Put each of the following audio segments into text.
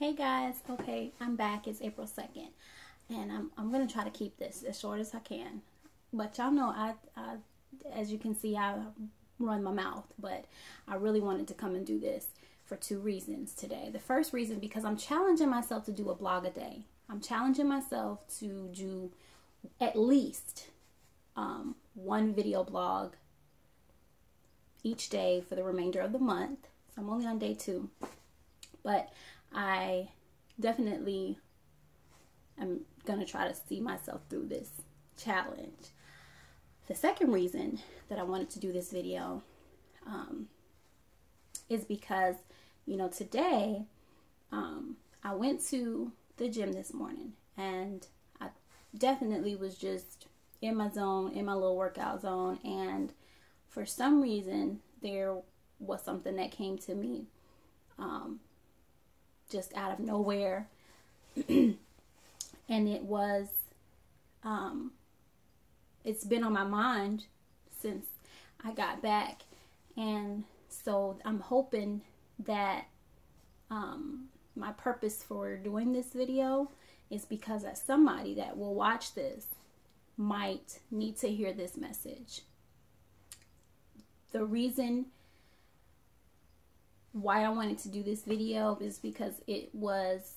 Hey guys, okay, I'm back. It's April 2nd, and I'm gonna try to keep this as short as I can. But y'all know I as you can see, I run my mouth, but I really wanted to come and do this for two reasons today. The first reason, because I'm challenging myself to do a blog a day. I'm challenging myself to do at least one video blog each day for the remainder of the month. So I'm only on day 2, but I definitely am going to try to see myself through this challenge. The second reason that I wanted to do this video is because, you know, today I went to the gym this morning, and I definitely was just in my zone, in my little workout zone, and for some reason there was something that came to me just out of nowhere. And it was it's been on my mind since I got back, and so I'm hoping that my purpose for doing this video is because that somebody that will watch this might need to hear this message. The reason why I wanted to do this video is because it was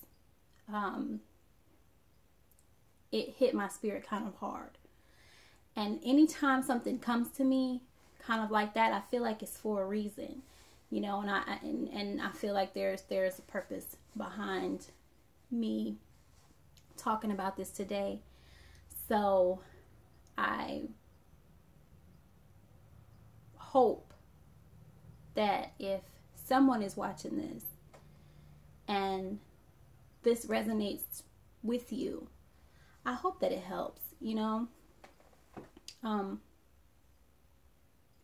it hit my spirit kind of hard. And anytime something comes to me kind of like that, I feel like it's for a reason, you know, and I feel like there's a purpose behind me talking about this today. So I hope that if someone is watching this and this resonates with you, I hope that it helps, you know.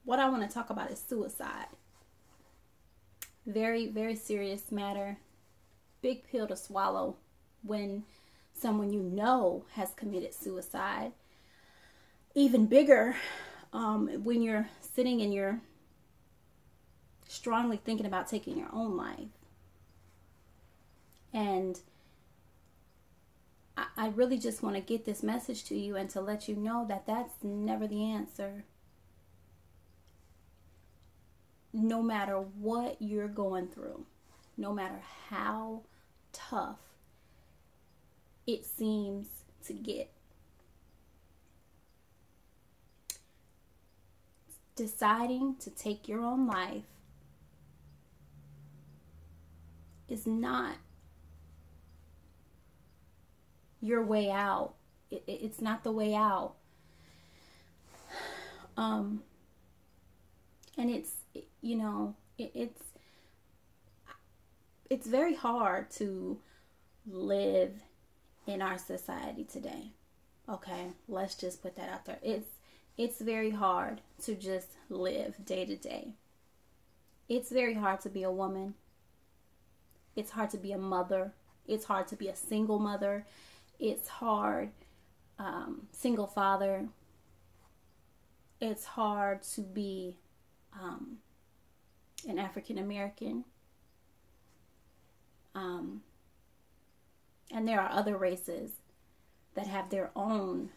What I want to talk about is suicide. Very, very serious matter. Big pill to swallow when someone you know has committed suicide. Even bigger when you're sitting and you're strongly thinking about taking your own life. And I really just want to get this message to you and to let you know that that's never the answer. No matter what you're going through, no matter how tough it seems to get, deciding to take your own life is not your way out. It's not the way out. And it's, you know, it's very hard to live in our society today. Okay, let's just put that out there. It's very hard to just live day to day. It's very hard to be a woman. It's hard to be a mother. It's hard to be a single mother. It's hard, single father. It's hard to be an African American. And there are other races that have their own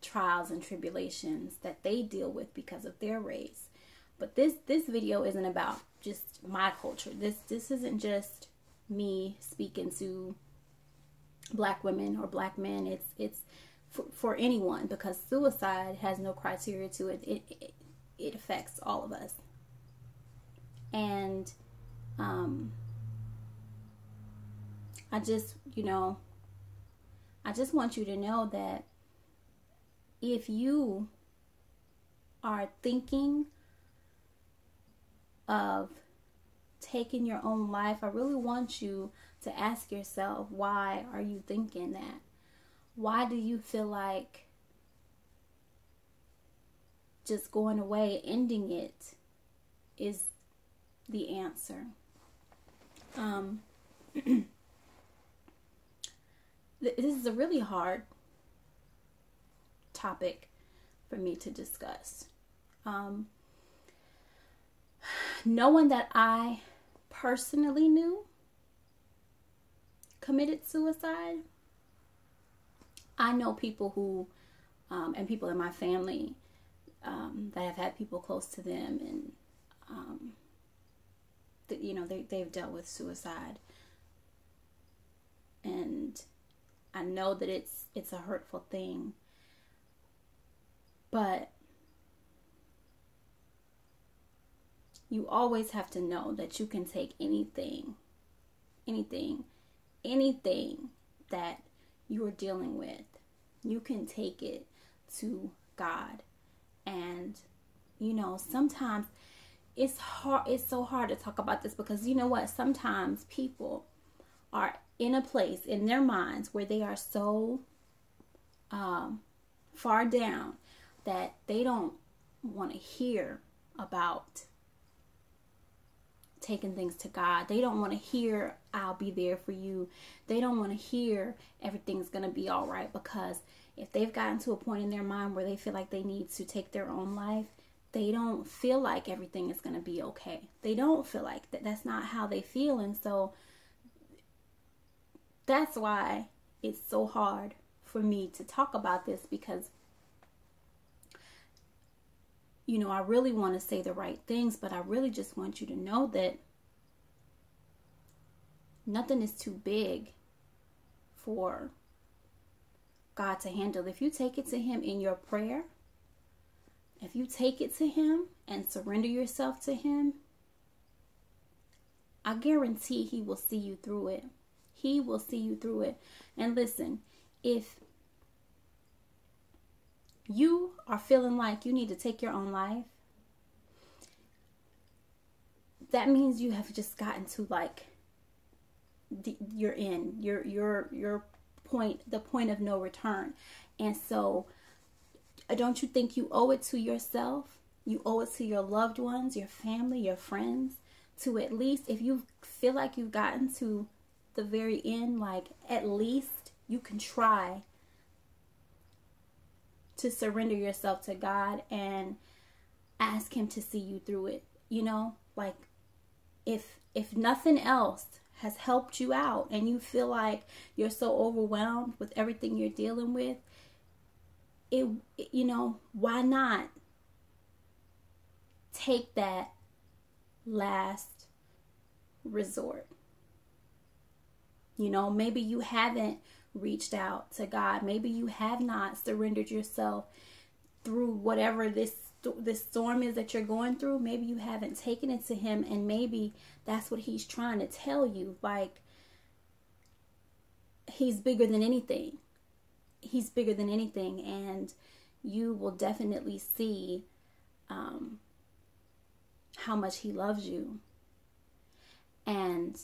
trials and tribulations that they deal with because of their race. But this video isn't about just my culture. This isn't just me speaking to Black women or Black men. It's for anyone, because suicide has no criteria to it. It affects all of us. And I just want you to know that if you are thinking of taking your own life, I really want you to ask yourself, why are you thinking that? Why do you feel like just going away, ending it, is the answer? This is a really hard topic for me to discuss. No one that I personally knew committed suicide. I know people who, and people in my family that have had people close to them, and they've dealt with suicide, and I know that it's a hurtful thing, but you always have to know that you can take anything that you are dealing with, you can take it to God. And sometimes it's so hard to talk about this, because you know what, sometimes people are in a place in their minds where they are so far down that they don't want to hear about taking things to God. They don't want to hear, I'll be there for you. They don't want to hear everything's going to be all right, because if they've gotten to a point in their mind where they feel like they need to take their own life, they don't feel like everything is going to be okay. They don't feel like that. That's not how they feel. And so that's why it's so hard for me to talk about this, because I really want to say the right things, but I really just want you to know that nothing is too big for God to handle. If you take it to Him in your prayer, if you take it to Him and surrender yourself to Him, I guarantee He will see you through it. He will see you through it. And listen, if you are feeling like you need to take your own life, that means you have just gotten to your point, the point of no return. And so don't you think you owe it to yourself? You owe it to your loved ones, your family, your friends, to at least, if you feel like you've gotten to the very end, at least you can try to surrender yourself to God and ask Him to see you through it. If nothing else has helped you out and you feel like you're so overwhelmed with everything you're dealing with, why not take that last resort? Maybe you haven't reached out to God. Maybe you have not surrendered yourself through whatever this storm is that you're going through. Maybe you haven't taken it to Him, and maybe that's what He's trying to tell you. He's bigger than anything. He's bigger than anything, and you will definitely see how much He loves you. And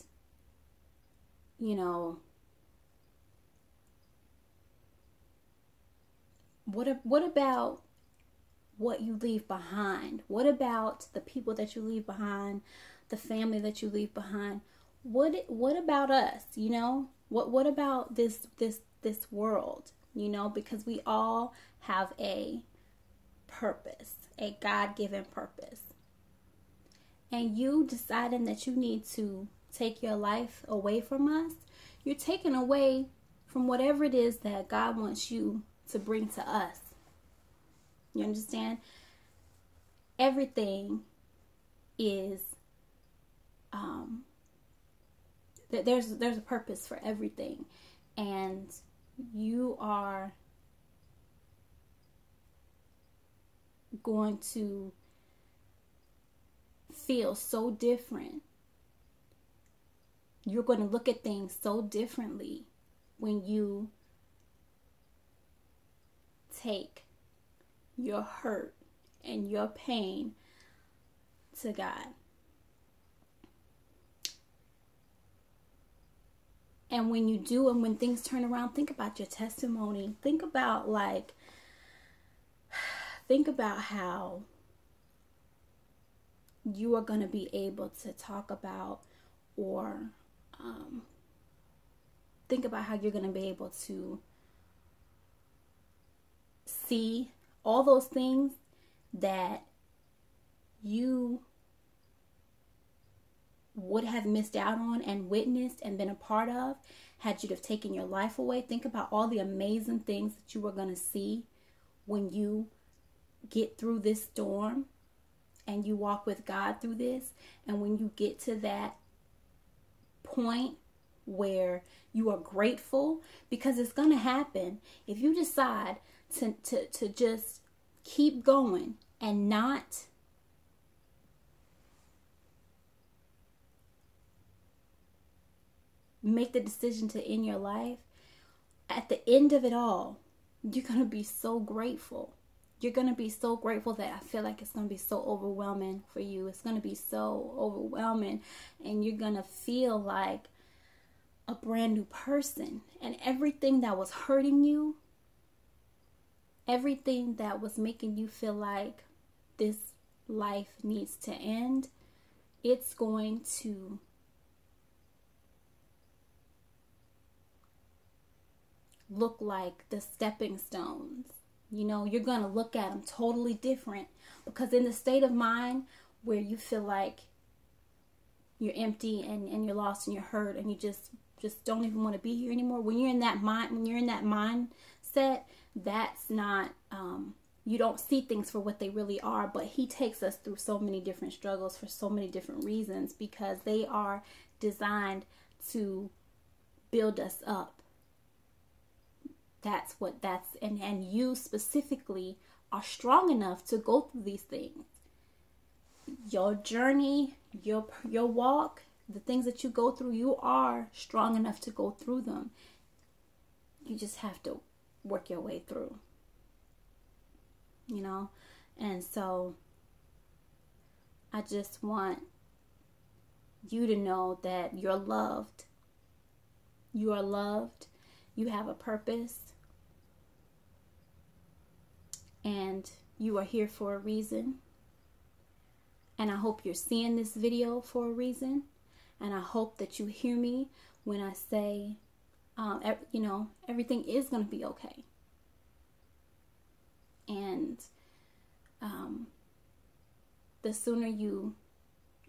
what about what you leave behind? What about the people that you leave behind, the family that you leave behind? What about us? What about this world? Because we all have a purpose, a God-given purpose. And you deciding that you need to take your life away from us, you're taking away from whatever it is that God wants you to bring to us. You understand? Everything is there's a purpose for everything, and you are going to feel so different. You're going to look at things so differently when you take your hurt and your pain to God. And when you do, and when things turn around, think about your testimony. Think about how you are going to be able to talk about, or think about how you're going to be able to see all those things that you would have missed out on and witnessed and been a part of had you have taken your life away. Think about all the amazing things that you are going to see when you get through this storm and you walk with God through this. And when you get to that point where you are grateful, because it's going to happen. If you decide to just keep going and not make the decision to end your life, at the end of it all, you're going to be so grateful. You're going to be so grateful that I feel like it's going to be so overwhelming for you. It's going to be so overwhelming, and you're going to feel like a brand new person. And everything that was hurting you, everything that was making you feel like this life needs to end, it's going to look like the stepping stones. You know, you're going to look at them totally different, because in the state of mind where you feel like you're empty and you're lost and you're hurt and you just don't even want to be here anymore, when you're in that mindset, that's not you don't see things for what they really are. But he takes us through so many different struggles for so many different reasons, because they are designed to build us up. And you specifically are strong enough to go through these things. Your journey, your walk, the things that you go through, you are strong enough to go through them. You just have to work your way through, you know. And so I just want you to know that you're loved. You are loved. You have a purpose. And you are here for a reason. And I hope you're seeing this video for a reason. And I hope that you hear me when I say, you know, everything is going to be okay. And the sooner you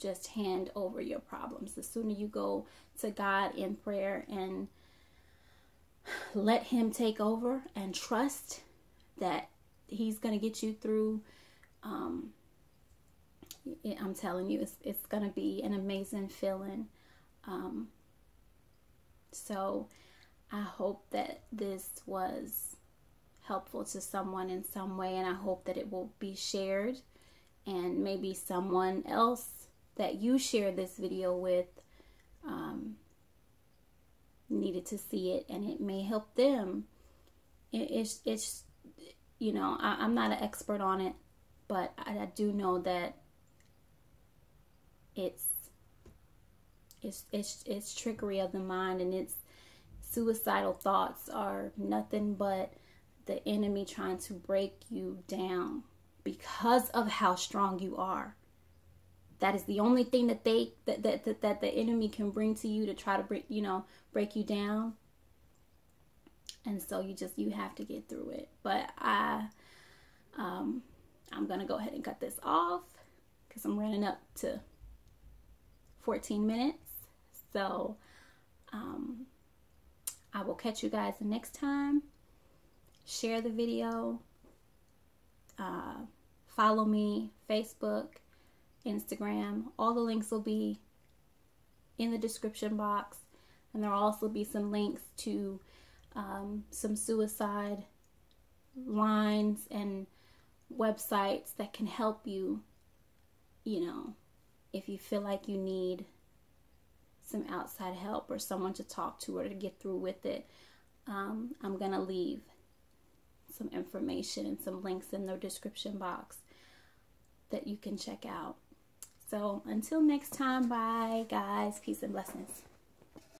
just hand over your problems, the sooner you go to God in prayer and let him take over and trust that he's going to get you through. I'm telling you, it's going to be an amazing feeling. So I hope that this was helpful to someone in some way, and I hope that it will be shared, and maybe someone else that you share this video with needed to see it, and it may help them. It's you know, I'm not an expert on it, but I do know that it's trickery of the mind, and it's suicidal thoughts are nothing but the enemy trying to break you down because of how strong you are. That is the only thing that that the enemy can bring to you to try to break you down. And so you have to get through it. But I'm gonna go ahead and cut this off because I'm running up to 14 minutes. So I will catch you guys the next time. Share the video. Follow me, Facebook, Instagram. All the links will be in the description box, and there will also be some links to some suicide lines and websites that can help you, you know, if you feel like you need some outside help or someone to talk to or to get through with it. I'm going to leave some information and some links in the description box that you can check out. So until next time, bye guys. Peace and blessings.